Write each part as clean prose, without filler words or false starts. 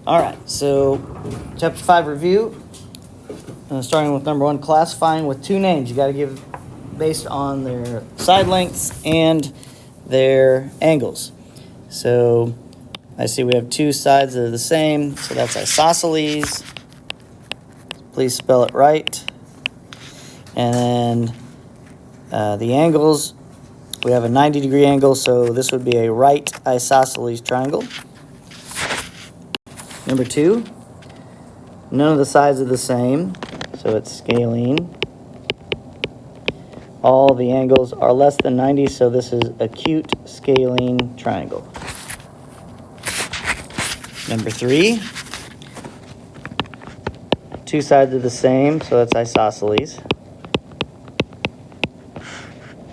All right, so chapter 5 review. Starting with number 1, classifying with two names. You got to give based on their side lengths and their angles. So I see we have two sides that are the same, so that's isosceles. Please spell it right. And then the angles, we have a 90-degree angle, so this would be a right isosceles triangle. Number 2, none of the sides are the same, so it's scalene. All the angles are less than 90, so this is acute scalene triangle. Number 3, two sides are the same, so that's isosceles.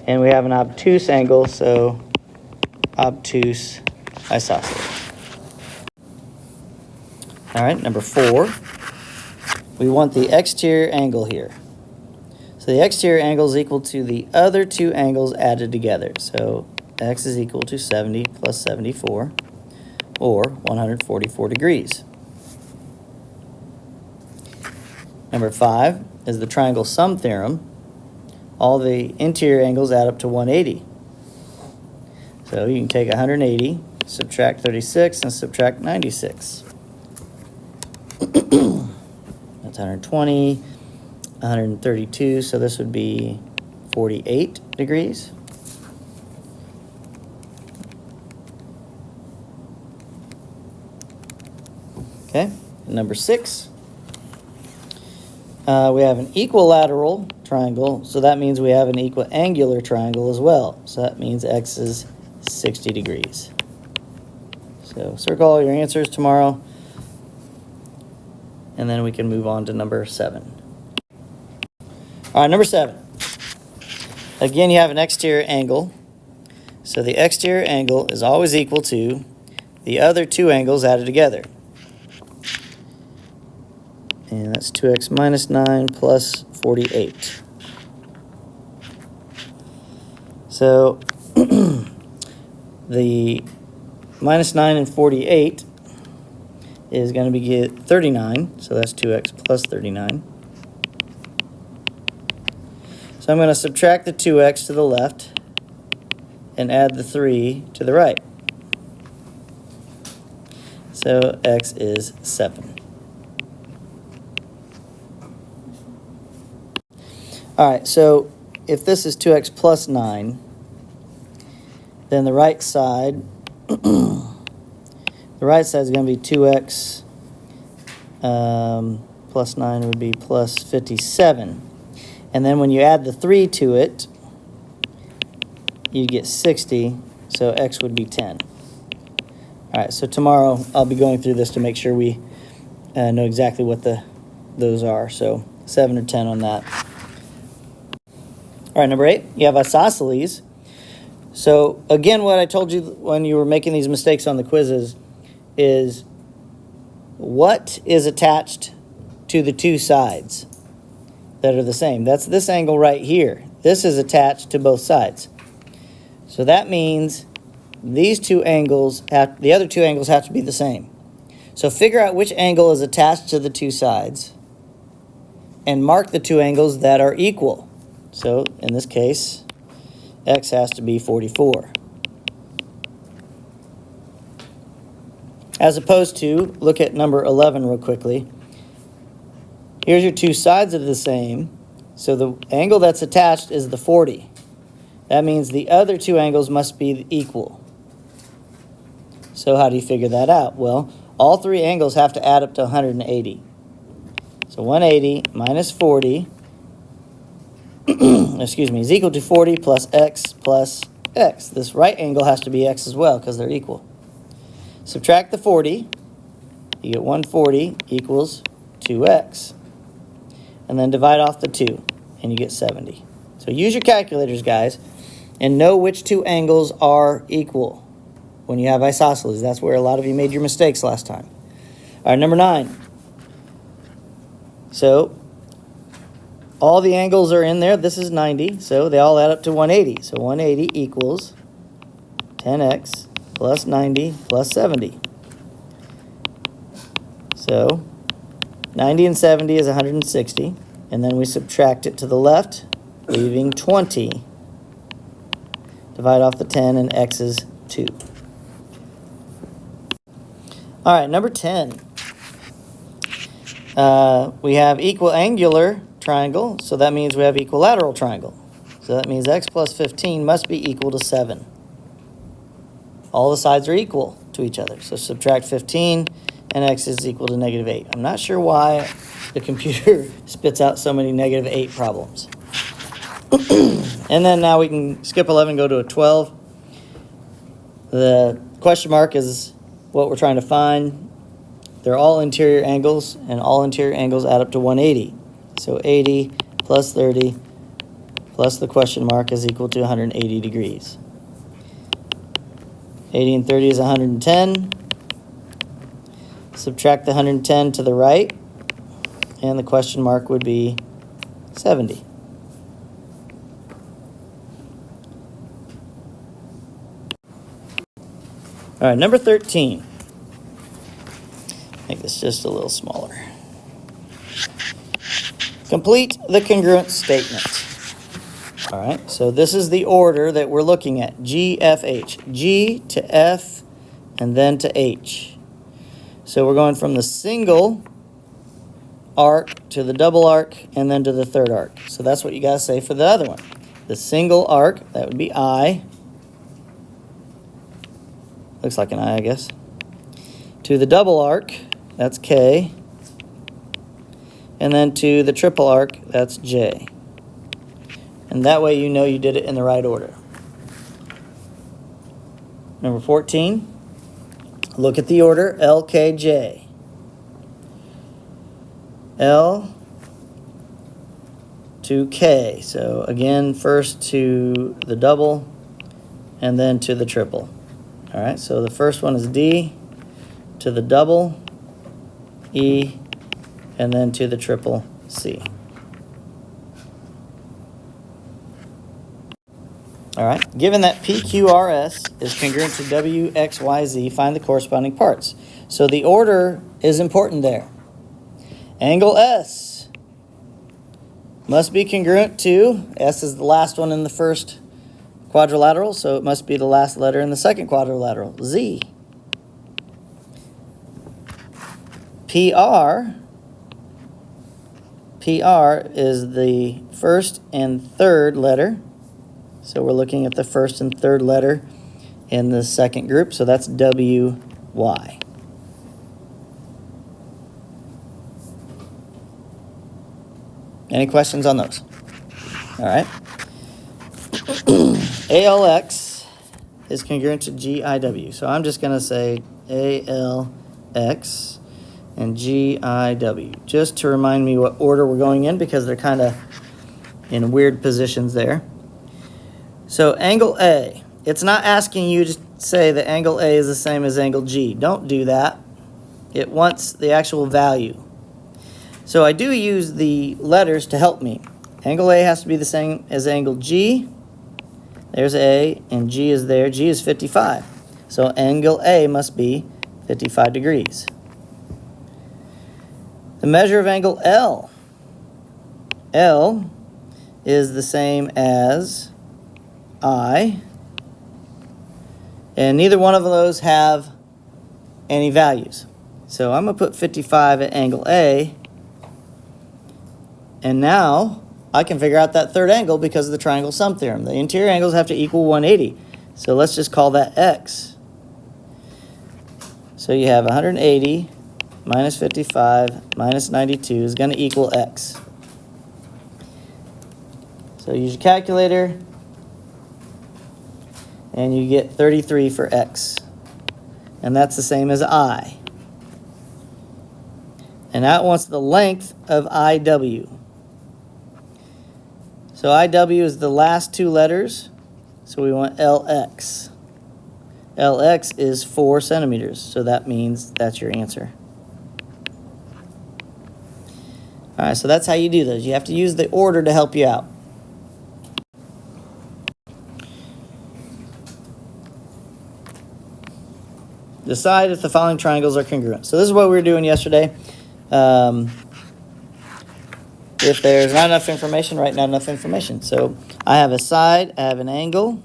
And we have an obtuse angle, so obtuse isosceles. All right, number 4, we want the exterior angle here. So the exterior angle is equal to the other two angles added together. So x is equal to 70 plus 74, or 144 degrees. Number 5 is the triangle sum theorem. All the interior angles add up to 180. So you can take 180, subtract 36, and subtract 96. That's 120, 132, so this would be 48 degrees. Okay, number 6. We have an equilateral triangle, so that means we have an equiangular triangle as well. So that means x is 60 degrees. So circle all your answers tomorrow, and then we can move on to number 7. All right, number 7. Again, you have an exterior angle. So the exterior angle is always equal to the other two angles added together. And that's 2x minus 9 plus 48. So the minus 9 and 48 is going to be 39. So that's 2x plus 39. So I'm going to subtract the 2x to the left and add the 3 to the right. So x is 7. All right, so if this is 2x plus 9, then the right side, the right side is going to be 2x plus 9 would be plus 57. And then when you add the 3 to it, you get 60, so x would be 10. All right, so tomorrow I'll be going through this to make sure we know exactly what those are. So 7 or 10 on that. All right, number 8, you have isosceles. So again, what I told you when you were making these mistakes on the quizzes is what is attached to the two sides that are the same. That's this angle right here. This is attached to both sides. So that means these two angles, the other two angles have to be the same. So figure out which angle is attached to the two sides and mark the two angles that are equal. So in this case, x has to be 44. As opposed to, look at number 11 real quickly. Here's your two sides of the same. So the angle that's attached is the 40. That means the other two angles must be equal. So how do you figure that out? Well, all three angles have to add up to 180. So 180 minus 40 excuse me, is equal to 40 plus x plus x. This right angle has to be x as well because they're equal. Subtract the 40, you get 140 equals 2x. And then divide off the 2, and you get 70. So use your calculators, guys, and know which two angles are equal when you have isosceles. That's where a lot of you made your mistakes last time. All right, number 9. So all the angles are in there. This is 90, so they all add up to 180. So 180 equals 10x plus 90 plus 70. So 90 and 70 is 160, and then we subtract it to the left, leaving 20. Divide off the 10, and x is 2. All right, number 10. We have equiangular triangle, so that means we have equilateral triangle. So that means x plus 15 must be equal to 7. All the sides are equal to each other. So subtract 15, and x is equal to negative 8. I'm not sure why the computer spits out so many negative 8 problems. And then now we can skip 11, go to a 12. The question mark is what we're trying to find. They're all interior angles, and all interior angles add up to 180. So 80 plus 30 plus the question mark is equal to 180 degrees. 80 and 30 is 110. Subtract the 110 to the right, and the question mark would be 70. All right, number 13. Make this just a little smaller. Complete the congruent statement. All right, so this is the order that we're looking at. G, F, H. G to F, and then to H. So we're going from the single arc to the double arc, and then to the third arc. So that's what you got to say for the other one. The single arc, that would be I. Looks like an I guess. To the double arc, that's K. And then to the triple arc, that's J. And that way you know you did it in the right order. Number 14, look at the order, L, K, J. L to K. So again, first to the double, and then to the triple. All right, so the first one is D, to the double, E, and then to the triple, C. All right, given that PQRS is congruent to WXYZ, find the corresponding parts. So the order is important there. Angle S must be congruent to, S is the last one in the first quadrilateral, so it must be the last letter in the second quadrilateral, Z. PR is the first and third letter, so we're looking at the first and third letter in the second group, so that's WY. Any questions on those? All right. ALX is congruent to GIW. So I'm just going to say ALX and GIW, just to remind me what order we're going in, because they're kind of in weird positions there. So angle A, it's not asking you to say that angle A is the same as angle G. Don't do that. It wants the actual value. So I do use the letters to help me. Angle A has to be the same as angle G. There's A, and G is there. G is 55. So angle A must be 55 degrees. The measure of angle L. L is the same as I. And neither one of those have any values. So I'm going to put 55 at angle A. And now I can figure out that third angle because of the triangle sum theorem. The interior angles have to equal 180. So let's just call that X. So you have 180 minus 55 minus 92 is going to equal X. So use your calculator, and you get 33 for X. And that's the same as I. And that wants the length of IW. So IW is the last two letters, so we want LX. LX is 4 centimeters, so that means that's your answer. All right, so that's how you do those. You have to use the order to help you out. Decide if the following triangles are congruent. So this is what we were doing yesterday. If there's not enough information, write not enough information. So I have a side, I have an angle,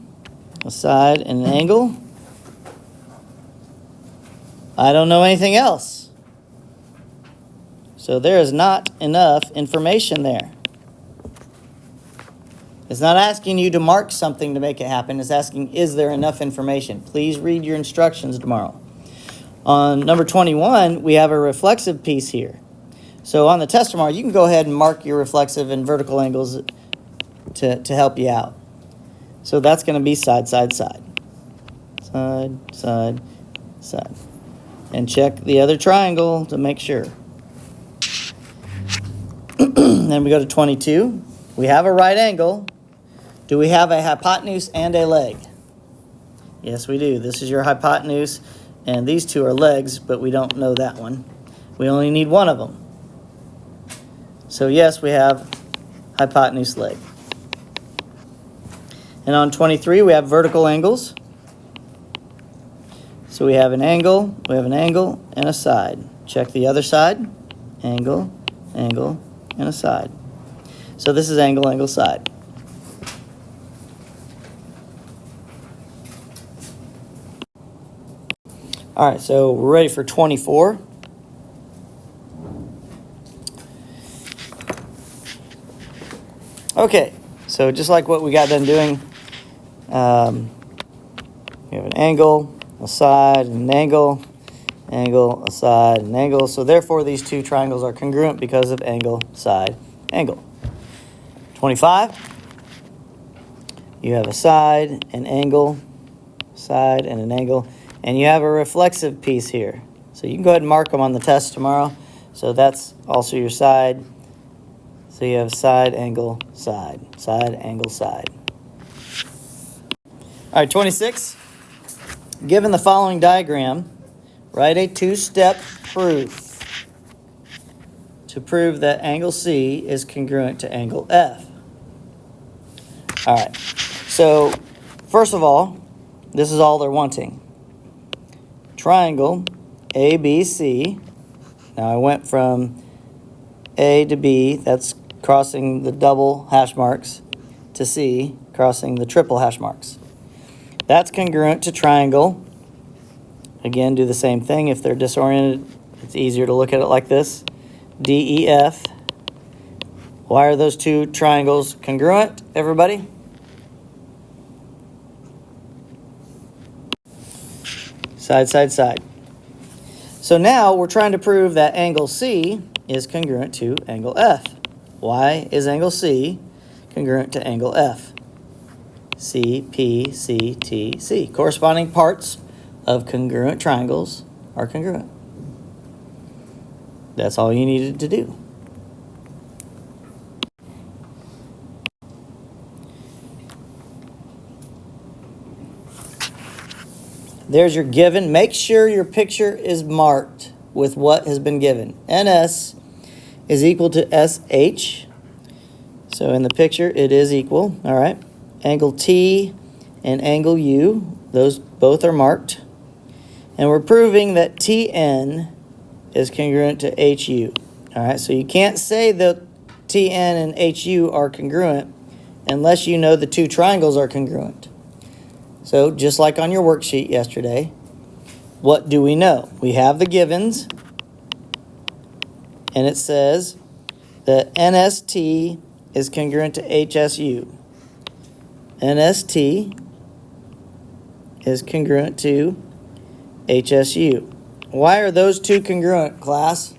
a side and an angle. I don't know anything else. So there is not enough information there. It's not asking you to mark something to make it happen. It's asking, is there enough information? Please read your instructions tomorrow. On number 21, we have a reflexive piece here. So on the test tomorrow, you can go ahead and mark your reflexive and vertical angles to help you out. So that's going to be side, side, side. Side, side, side. And check the other triangle to make sure. Then we go to 22. We have a right angle. Do we have a hypotenuse and a leg? Yes, we do. This is your hypotenuse, and these two are legs, but we don't know that one. We only need one of them. So yes, we have hypotenuse leg. And on 23, we have vertical angles. So we have an angle, and a side. Check the other side. Angle, angle, and a side. So this is angle, angle, side. All right, so we're ready for 24. Okay, so just like what we got done doing, we have an angle, a side, and an angle, a side, and an angle. So therefore, these two triangles are congruent because of angle, side, angle. 25, you have a side, an angle, side, and an angle, and you have a reflexive piece here. So you can go ahead and mark them on the test tomorrow. So that's also your side. So you have side, angle, side, angle, side. All right, 26. Given the following diagram, write a two-step proof to prove that angle C is congruent to angle F. All right, so first of all, this is all they're wanting. Triangle ABC. Now I went from A to B, that's crossing the double hash marks, to C, crossing the triple hash marks. That's congruent to triangle. Again, do the same thing. If they're disoriented, it's easier to look at it like this. DEF. Why are those two triangles congruent, everybody? Side, side, side. So now we're trying to prove that angle C is congruent to angle F. Why is angle C congruent to angle F? C, P, C, T, C. Corresponding parts of congruent triangles are congruent. That's all you needed to do. There's your given. Make sure your picture is marked with what has been given. NS is equal to SH. So in the picture, it is equal. All right. Angle T and angle U, those both are marked. And we're proving that TN is congruent to HU. All right. So you can't say that TN and HU are congruent unless you know the two triangles are congruent. So just like on your worksheet yesterday, what do we know? We have the givens, and it says that NST is congruent to HSU. NST is congruent to HSU. Why are those two congruent, class?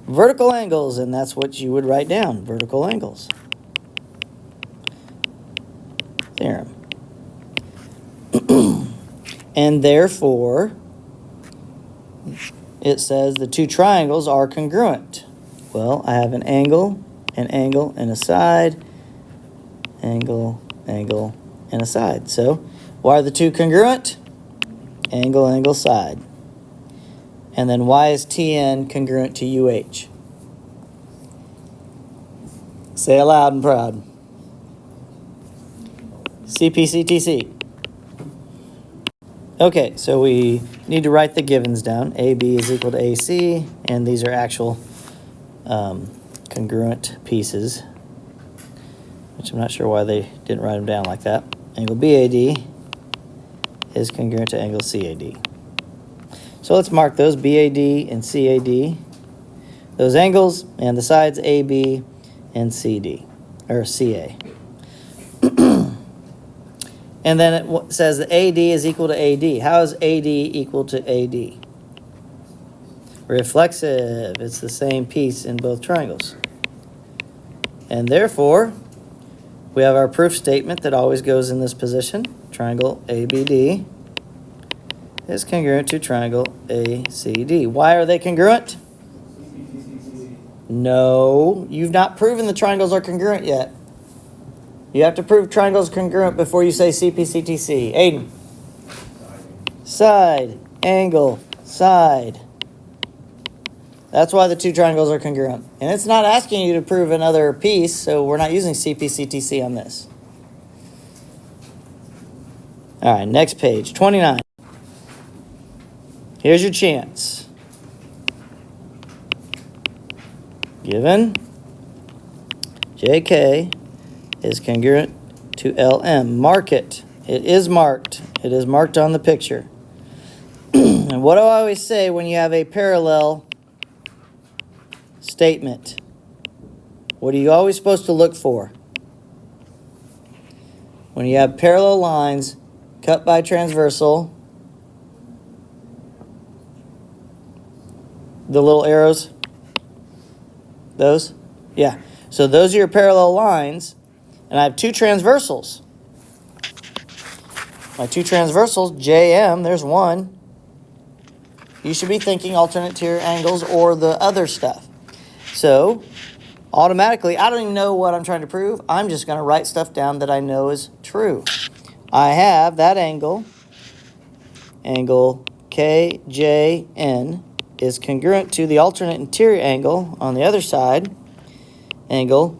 Vertical angles, and that's what you would write down, vertical angles. Theorem. And therefore, it says the two triangles are congruent. Well, I have an angle, and a side, angle, angle, and a side. So, why are the two congruent? Angle, angle, side. And then why is TN congruent to UH? Say it loud and proud. CPCTC. Okay, so we need to write the givens down. AB is equal to AC, and these are actual congruent pieces, which I'm not sure why they didn't write them down like that. Angle BAD is congruent to angle CAD. So let's mark those, BAD and CAD, those angles, and the sides AB and CD, or CA. And then it says that AD is equal to AD. How is AD equal to AD? Reflexive. It's the same piece in both triangles. And therefore, we have our proof statement that always goes in this position. Triangle ABD is congruent to triangle ACD. Why are they congruent? No, you've not proven the triangles are congruent yet. You have to prove triangles congruent before you say CPCTC. Aiden. Side, angle, side. That's why the two triangles are congruent. And it's not asking you to prove another piece, so we're not using CPCTC on this. All right, next page, 29. Here's your chance. Given JK is congruent to LM. Mark it. It is marked. It is marked on the picture. And what do I always say when you have a parallel statement? What are you always supposed to look for? When you have parallel lines cut by transversal, the little arrows, those? Yeah. So those are your parallel lines. And I have two transversals. My two transversals, JM, there's one. You should be thinking alternate interior angles or the other stuff. So, automatically, I don't even know what I'm trying to prove. I'm just going to write stuff down that I know is true. I have that angle KJN, is congruent to the alternate interior angle on the other side, angle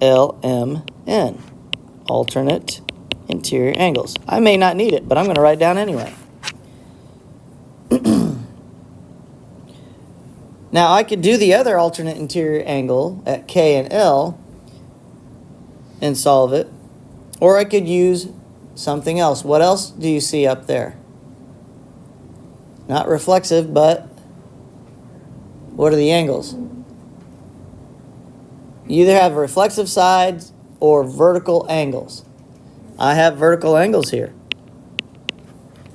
LMN, alternate interior angles. I may not need it, but I'm going to write it down anyway. Now, I could do the other alternate interior angle at K and L and solve it, or I could use something else. What else do you see up there? Not reflexive, but what are the angles? You either have reflexive sides or vertical angles. I have vertical angles here.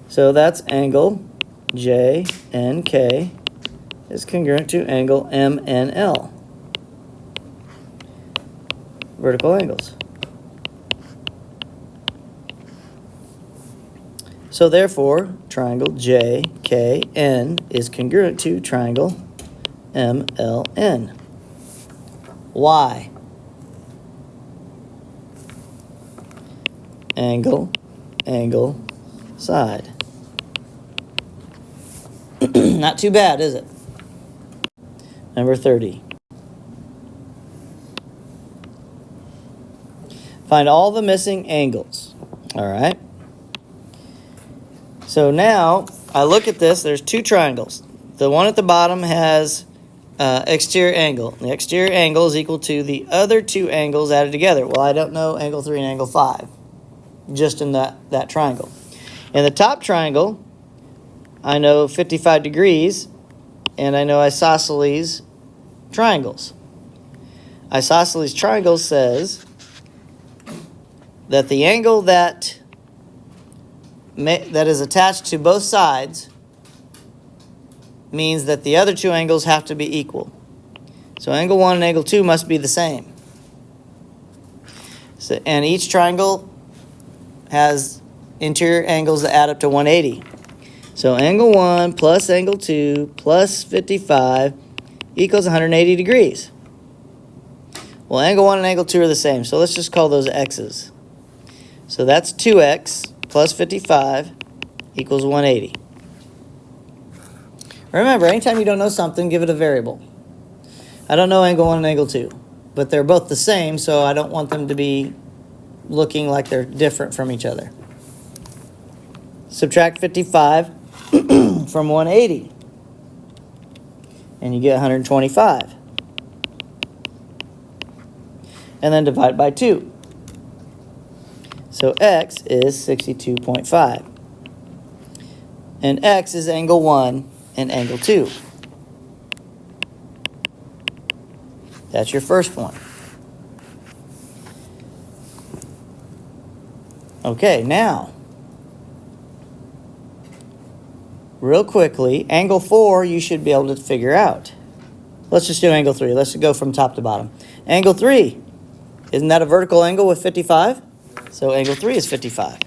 So that's angle JNK is congruent to angle MNL. Vertical angles. So therefore, triangle JKN is congruent to triangle MLN. Why? Angle, angle, side. Not too bad, is it? Number 30. Find all the missing angles. All right. So now I look at this. There's two triangles. The one at the bottom has exterior angle. The exterior angle is equal to the other two angles added together. Well, I don't know angle 3 and angle 5, just in that triangle. In the top triangle, I know 55 degrees, and I know isosceles triangles. Isosceles triangle says that the angle that is attached to both sides means that the other two angles have to be equal. So angle 1 and angle 2 must be the same. So, and each triangle has interior angles that add up to 180. So angle 1 plus angle 2 plus 55 equals 180 degrees. Well, angle 1 and angle 2 are the same, so let's just call those x's. So that's 2x plus 55 equals 180. Remember, anytime you don't know something, give it a variable. I don't know angle 1 and angle 2, but they're both the same, so I don't want them to be looking like they're different from each other. subtract 55 from 180. And you get 125. And then divide by 2. So x is 62.5. And x is angle 1 and angle 2. That's your first one. Okay, now, real quickly, angle 4 you should be able to figure out. Let's just do angle 3. Let's go from top to bottom. Angle 3, isn't that a vertical angle with 55? So angle 3 is 55.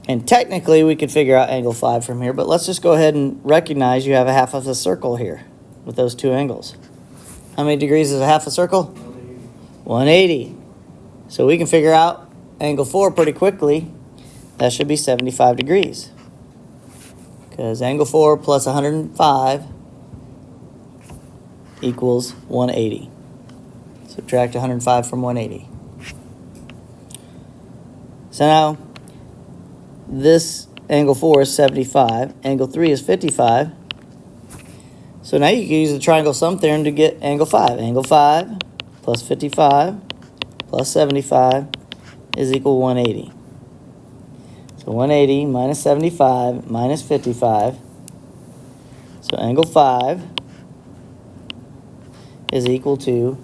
And technically we could figure out angle 5 from here, but let's just go ahead and recognize you have a half of a circle here with those two angles. How many degrees is a half a circle? 180. So we can figure out angle 4 pretty quickly. That should be 75 degrees. Because angle 4 plus 105 equals 180. Subtract 105 from 180. So now, this angle 4 is 75. Angle 3 is 55. So now you can use the triangle sum theorem to get angle 5. Angle 5 plus 55 plus 75 is equal 180. So 180 minus 75 minus 55. So angle 5 is equal to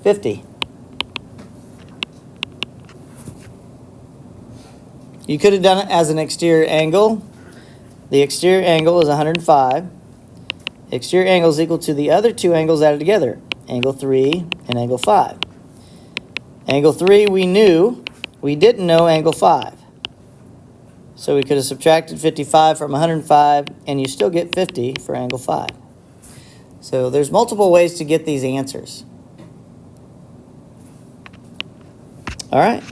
50. You could have done it as an exterior angle. The exterior angle is 105. Exterior angle is equal to the other two angles added together, angle 3 and angle 5. Angle 3 we knew, we didn't know angle 5. So we could have subtracted 55 from 105 and you still get 50 for angle 5. So there's multiple ways to get these answers. All right.